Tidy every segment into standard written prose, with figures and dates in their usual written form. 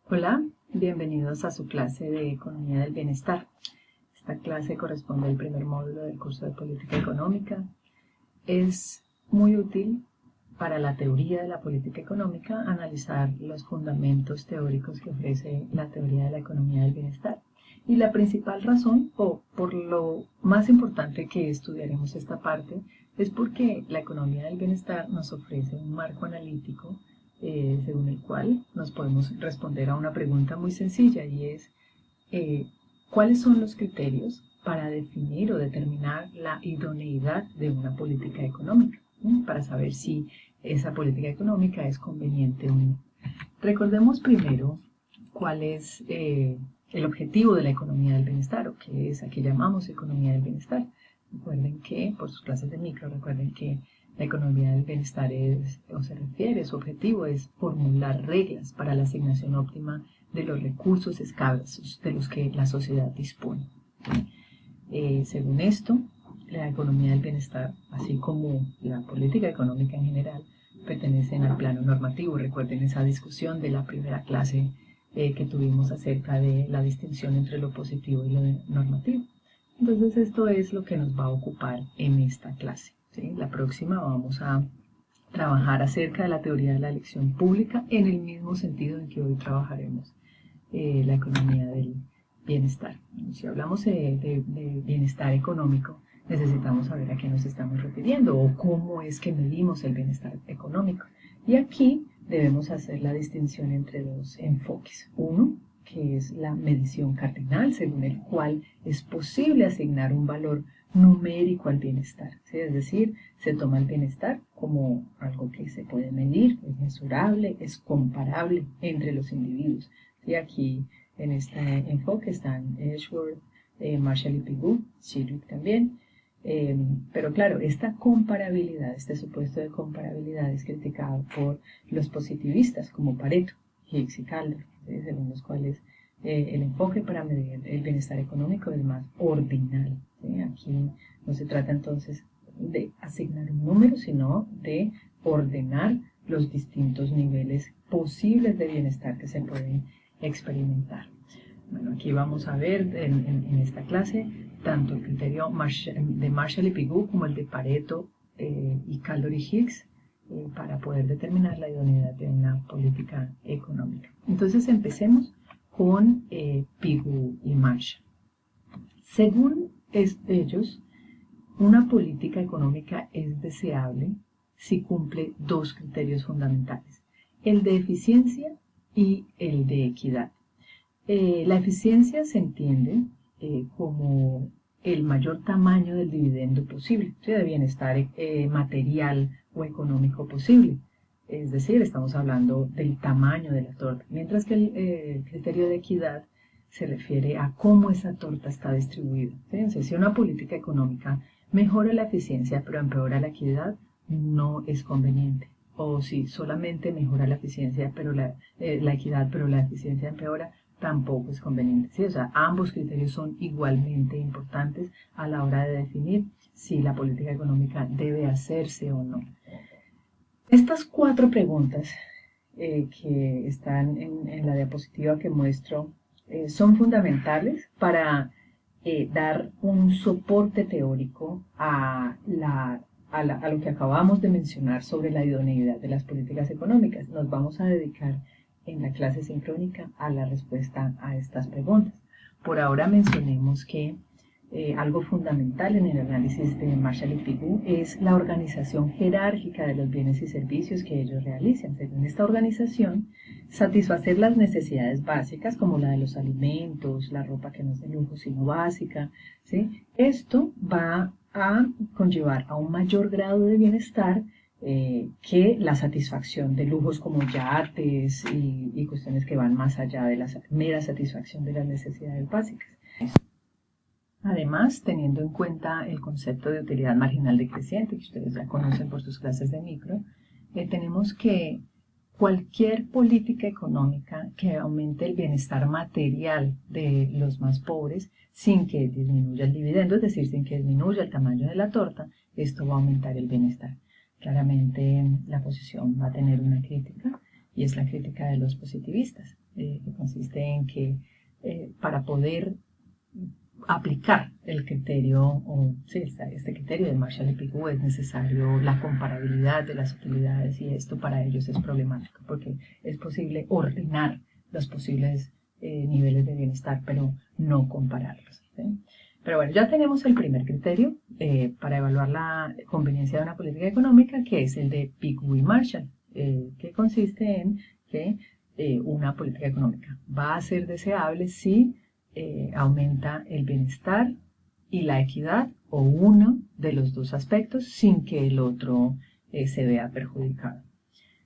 Hola, bienvenidos a su clase de Economía del Bienestar. Esta clase corresponde al primer módulo del curso de Política Económica. Es muy útil para la teoría de la política económica analizar los fundamentos teóricos que ofrece la teoría de la economía del bienestar. Y la principal razón, o por lo más importante que estudiaremos esta parte, es porque la economía del bienestar nos ofrece un marco analítico según el cual nos podemos responder a una pregunta muy sencilla y es ¿cuáles son los criterios para definir o determinar la idoneidad de una política económica? Para saber si esa política económica es conveniente o no. Recordemos primero cuál es el objetivo de la economía del bienestar o qué es a qué llamamos economía del bienestar. Recuerden que, por sus clases de micro, recuerden que la economía del bienestar se refiere, su objetivo es formular reglas para la asignación óptima de los recursos escasos de los que la sociedad dispone. Según esto, la economía del bienestar, así como la política económica en general, pertenecen al plano normativo. Recuerden esa discusión de la primera clase que tuvimos acerca de la distinción entre lo positivo y lo normativo. Entonces esto es lo que nos va a ocupar en esta clase. ¿Sí? La próxima vamos a trabajar acerca de la teoría de la elección pública en el mismo sentido en que hoy trabajaremos la economía del bienestar. Si hablamos de bienestar económico, necesitamos saber a qué nos estamos refiriendo o cómo es que medimos el bienestar económico. Y aquí debemos hacer la distinción entre dos enfoques. Uno, que es la medición cardinal, según el cual es posible asignar un valor numérico al bienestar. ¿Sí? Es decir, se toma el bienestar como algo que se puede medir, es mesurable, es comparable entre los individuos. Y aquí en este enfoque están Edgeworth, Marshall y Pigou, Chidwick también. Pero claro, esta comparabilidad, este supuesto de comparabilidad es criticado por los positivistas como Pareto, Hicks y Kaldor, según los cuales el enfoque para medir el bienestar económico es más ordinal. ¿Sí? Aquí no se trata entonces de asignar un número, sino de ordenar los distintos niveles posibles de bienestar que se pueden experimentar. Bueno, aquí vamos a ver en esta clase tanto el criterio de Marshall y Pigou como el de Pareto y Kaldor y Hicks para poder determinar la idoneidad de una política económica. Entonces empecemos con Pigou y Marshall. Según ellos, una política económica es deseable si cumple dos criterios fundamentales, el de eficiencia y el de equidad. La eficiencia se entiende como el mayor tamaño del dividendo posible, ¿sí? De bienestar material o económico posible. Es decir, estamos hablando del tamaño de la torta, mientras que el criterio de equidad se refiere a cómo esa torta está distribuida. ¿Sí? O sea, si una política económica mejora la eficiencia pero empeora la equidad, no es conveniente. O si solamente mejora la eficiencia pero la equidad pero la eficiencia empeora, tampoco es conveniente. ¿Sí? O sea, ambos criterios son igualmente importantes a la hora de definir si la política económica debe hacerse o no. Estas cuatro preguntas que están en la diapositiva que muestro son fundamentales para dar un soporte teórico a lo que acabamos de mencionar sobre la idoneidad de las políticas económicas. Nos vamos a dedicar en la clase sincrónica a la respuesta a estas preguntas. Por ahora mencionemos que algo fundamental en el análisis de Marshall y Pigou es la organización jerárquica de los bienes y servicios que ellos realizan. Según esta organización, satisfacer las necesidades básicas como la de los alimentos, la ropa que no es de lujo sino básica, ¿sí? Esto va a conllevar a un mayor grado de bienestar que la satisfacción de lujos como yates y cuestiones que van más allá de la mera satisfacción de las necesidades básicas. Además, teniendo en cuenta el concepto de utilidad marginal decreciente, que ustedes ya conocen por sus clases de micro, tenemos que cualquier política económica que aumente el bienestar material de los más pobres sin que disminuya el dividendo, es decir, sin que disminuya el tamaño de la torta, esto va a aumentar el bienestar. Claramente la posición va a tener una crítica y es la crítica de los positivistas. que consiste en que para poder aplicar el criterio, este criterio de Marshall y Pigou es necesario la comparabilidad de las utilidades, y esto para ellos es problemático porque es posible ordenar los posibles niveles de bienestar, pero no compararlos, ¿sí? Pero bueno, ya tenemos el primer criterio para evaluar la conveniencia de una política económica, que es el de Pigou y Marshall, que consiste en que una política económica va a ser deseable si aumenta el bienestar y la equidad, o uno de los dos aspectos, sin que el otro se vea perjudicado.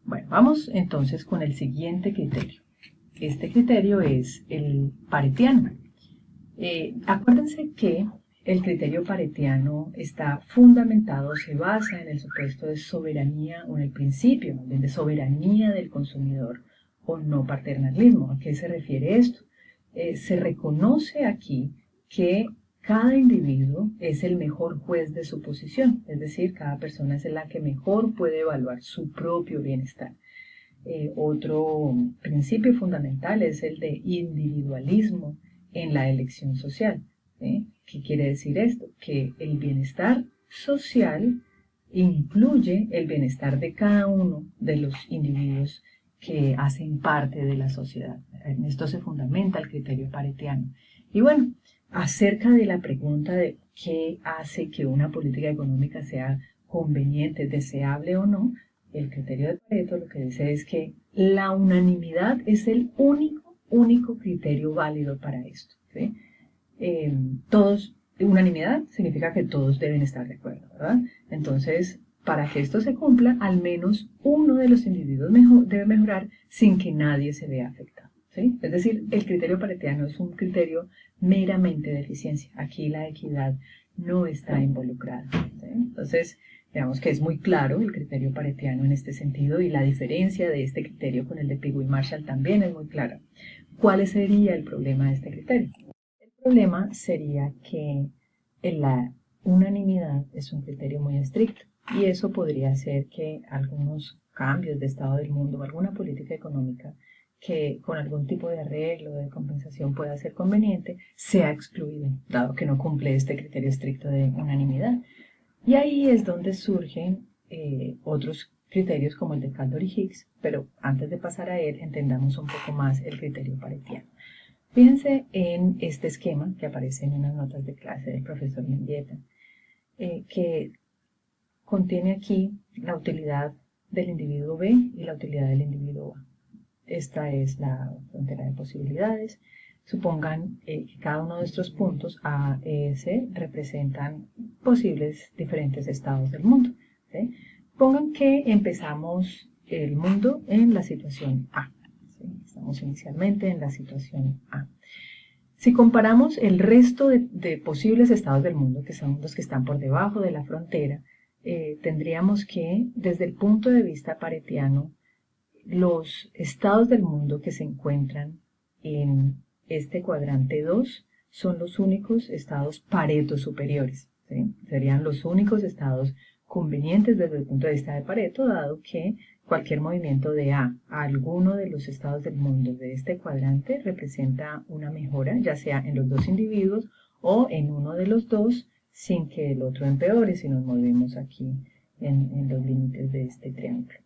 Bueno, vamos entonces con el siguiente criterio. Este criterio es el paretiano. Acuérdense que el criterio paretiano está fundamentado, se basa en el supuesto de soberanía, o en el principio de soberanía del consumidor, o no paternalismo. ¿A qué se refiere esto? Se reconoce aquí que cada individuo es el mejor juez de su posición, es decir, cada persona es la que mejor puede evaluar su propio bienestar. Otro principio fundamental es el de individualismo en la elección social. ¿Qué quiere decir esto? Que el bienestar social incluye el bienestar de cada uno de los individuos que hacen parte de la sociedad. En esto se fundamenta el criterio paretiano. Y bueno, acerca de la pregunta de qué hace que una política económica sea conveniente, deseable o no, el criterio de Pareto lo que dice es que la unanimidad es el único criterio válido para esto, ¿sí? Unanimidad significa que todos deben estar de acuerdo, ¿verdad? Entonces, para que esto se cumpla, al menos uno de los individuos debe mejorar sin que nadie se vea afectado, ¿sí? Es decir, el criterio paretiano es un criterio meramente de eficiencia. Aquí la equidad no está involucrada, ¿sí? Entonces, veamos que es muy claro el criterio paretiano en este sentido, y la diferencia de este criterio con el de Pigou y Marshall también es muy clara. ¿Cuál sería el problema de este criterio? El problema sería que la unanimidad es un criterio muy estricto, y eso podría hacer que algunos cambios de estado del mundo o alguna política económica que con algún tipo de arreglo o de compensación pueda ser conveniente sea excluido, dado que no cumple este criterio estricto de unanimidad. Y ahí es donde surgen otros criterios como el de Kaldor y Higgs, pero antes de pasar a él, entendamos un poco más el criterio paretiano. Fíjense en este esquema que aparece en unas notas de clase del profesor Mendieta, que contiene aquí la utilidad del individuo B y la utilidad del individuo A. Esta es la frontera de posibilidades. Supongan que cada uno de estos puntos A, E, C representan posibles diferentes estados del mundo, ¿sí? Pongan que empezamos el mundo en la situación A, ¿sí? Estamos inicialmente en la situación A. Si comparamos el resto de posibles estados del mundo, que son los que están por debajo de la frontera, tendríamos que, desde el punto de vista paretiano, los estados del mundo que se encuentran en este cuadrante 2 son los únicos estados Pareto superiores, ¿sí? Serían los únicos estados convenientes desde el punto de vista de Pareto, dado que cualquier movimiento de A alguno de los estados del mundo de este cuadrante representa una mejora, ya sea en los dos individuos o en uno de los dos, sin que el otro empeore si nos movemos aquí en los límites de este triángulo.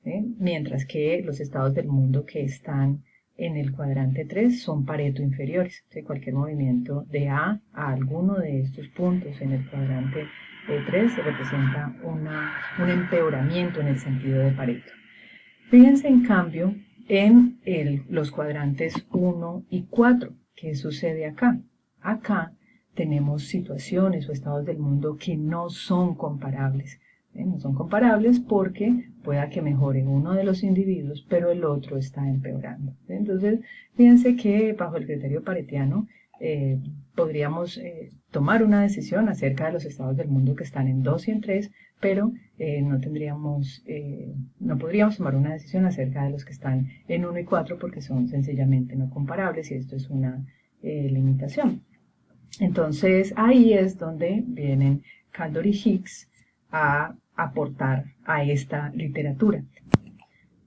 Mientras que los estados del mundo que están en el cuadrante 3 son Pareto inferiores. Cualquier movimiento de A alguno de estos puntos en el cuadrante 3 representa un empeoramiento en el sentido de Pareto. Fíjense en cambio en los cuadrantes 1 y 4. ¿Qué sucede acá? Acá tenemos situaciones o estados del mundo que no son comparables. No son comparables porque pueda que mejore uno de los individuos, pero el otro está empeorando. Entonces, fíjense que bajo el criterio paretiano podríamos tomar una decisión acerca de los estados del mundo que están en 2 y en 3, pero no podríamos tomar una decisión acerca de los que están en 1 y 4 porque son sencillamente no comparables, y esto es una limitación. Entonces, ahí es donde vienen Kaldor y Higgs a aportar a esta literatura.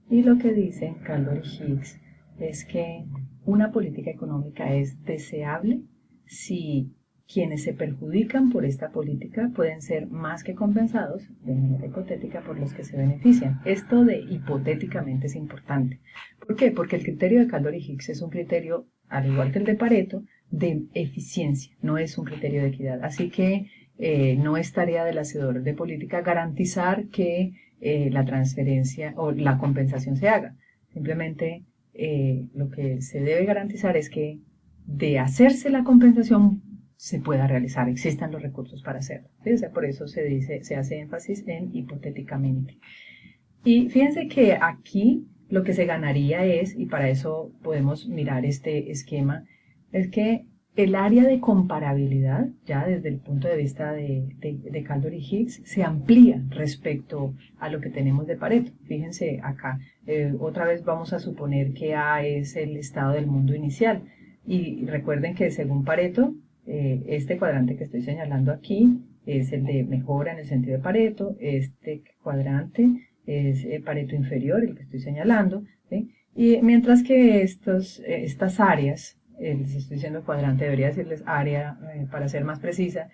Y lo que dicen Kaldor y Higgs es que una política económica es deseable si quienes se perjudican por esta política pueden ser más que compensados, de manera hipotética, por los que se benefician. Esto de hipotéticamente es importante. ¿Por qué? Porque el criterio de Kaldor y Hicks es un criterio, al igual que el de Pareto, de eficiencia, no es un criterio de equidad. Así que no es tarea del hacedor de política garantizar que la transferencia o la compensación se haga. Simplemente lo que se debe garantizar es que de hacerse la compensación se pueda realizar, existan los recursos para hacerlo. ¿Sí? O sea, por eso se hace énfasis en hipotéticamente. Y fíjense que aquí lo que se ganaría es, y para eso podemos mirar este esquema, es que el área de comparabilidad, ya desde el punto de vista de Kaldor y Hicks, se amplía respecto a lo que tenemos de Pareto. Fíjense acá, otra vez vamos a suponer que A es el estado del mundo inicial. Y recuerden que según Pareto, este cuadrante que estoy señalando aquí es el de mejora en el sentido de Pareto, este cuadrante es Pareto inferior, el que estoy señalando, ¿sí? Y mientras que estas áreas, les estoy diciendo cuadrante, debería decirles área para ser más precisa,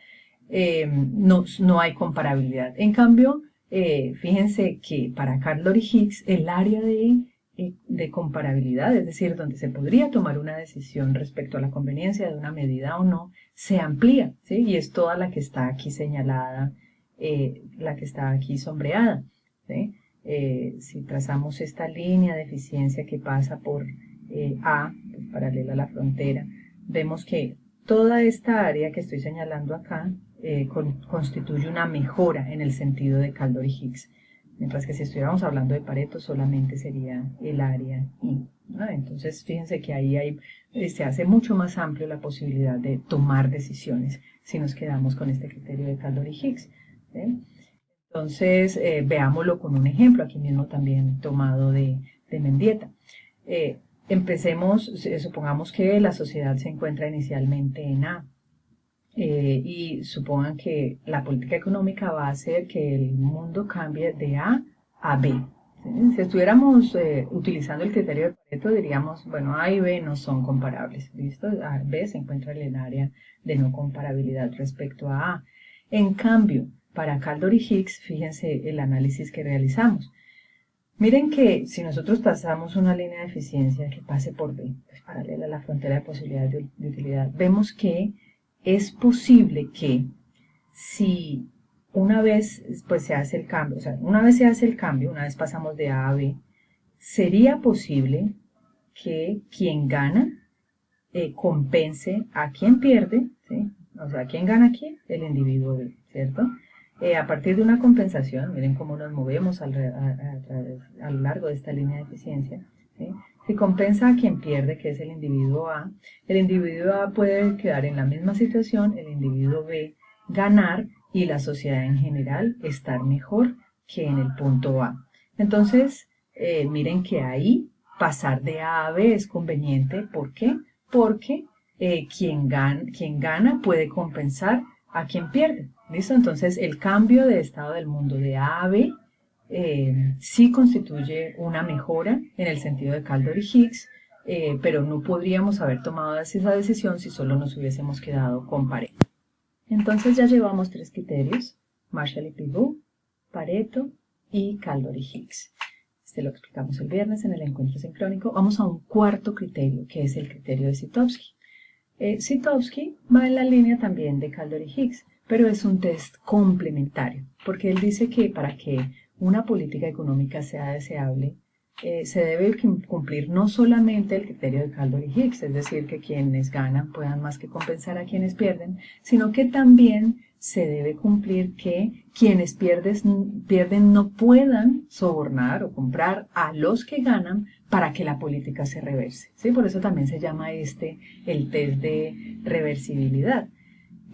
no hay comparabilidad. En cambio, fíjense que para Kaldor y Hicks el área de comparabilidad, es decir, donde se podría tomar una decisión respecto a la conveniencia de una medida o no, se amplía, ¿sí? Y es toda la que está aquí señalada, la que está aquí sombreada, ¿sí? Si trazamos esta línea de eficiencia que pasa por A, pues, paralela a la frontera, vemos que toda esta área que estoy señalando acá constituye una mejora en el sentido de Kaldor y Hicks. Mientras que si estuviéramos hablando de Pareto solamente sería el área I, ¿no? Entonces fíjense que ahí se hace mucho más amplio la posibilidad de tomar decisiones si nos quedamos con este criterio de Kaldor y Hicks, ¿sí? Entonces veámoslo con un ejemplo, aquí mismo también tomado de Mendieta. Empecemos, supongamos que la sociedad se encuentra inicialmente en A. Y supongan que la política económica va a hacer que el mundo cambie de A a B. ¿Sí? Si estuviéramos utilizando el criterio de Pareto, diríamos, bueno, A y B no son comparables, ¿listo? A, B se encuentra en el área de no comparabilidad respecto a A. En cambio, para Kaldor y Hicks, fíjense el análisis que realizamos. Miren que si nosotros trazamos una línea de eficiencia que pase por B, pues paralela a la frontera de posibilidades de utilidad, vemos que es posible que si una vez pues se hace el cambio, o sea, una vez se hace el cambio, una vez pasamos de A a B, sería posible que quien gana compense a quien pierde, ¿sí? O sea, ¿quién gana aquí? El individuo B, ¿cierto? A partir de una compensación, miren cómo nos movemos a lo largo de esta línea de eficiencia, ¿sí? Si compensa a quien pierde, que es el individuo A, el individuo A puede quedar en la misma situación, el individuo B ganar y la sociedad en general estar mejor que en el punto A. Entonces, miren que ahí pasar de A a B es conveniente. ¿Por qué? Porque quien gana puede compensar a quien pierde. ¿Listo? Entonces, el cambio de estado del mundo de A a B sí constituye una mejora en el sentido de Kaldor y Hicks, pero no podríamos haber tomado esa decisión si solo nos hubiésemos quedado con Pareto. Entonces ya llevamos 3 criterios, Marshall y Pigou, Pareto y Kaldor y Hicks. Este lo explicamos el viernes en el encuentro sincrónico. Vamos a un cuarto criterio, que es el criterio de Zitowski. Zitowski va en la línea también de Kaldor y Hicks, pero es un test complementario, porque él dice que para que una política económica sea deseable, se debe cumplir no solamente el criterio de Kaldor y Hicks, es decir, que quienes ganan puedan más que compensar a quienes pierden, sino que también se debe cumplir que quienes pierden no puedan sobornar o comprar a los que ganan para que la política se reverse, ¿sí? Por eso también se llama el test de reversibilidad.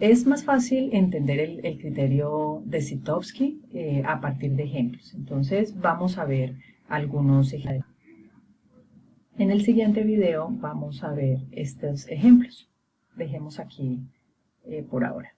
Es más fácil entender el criterio de Zitowski a partir de ejemplos. Entonces vamos a ver algunos ejemplos. En el siguiente video vamos a ver estos ejemplos. Dejemos aquí por ahora.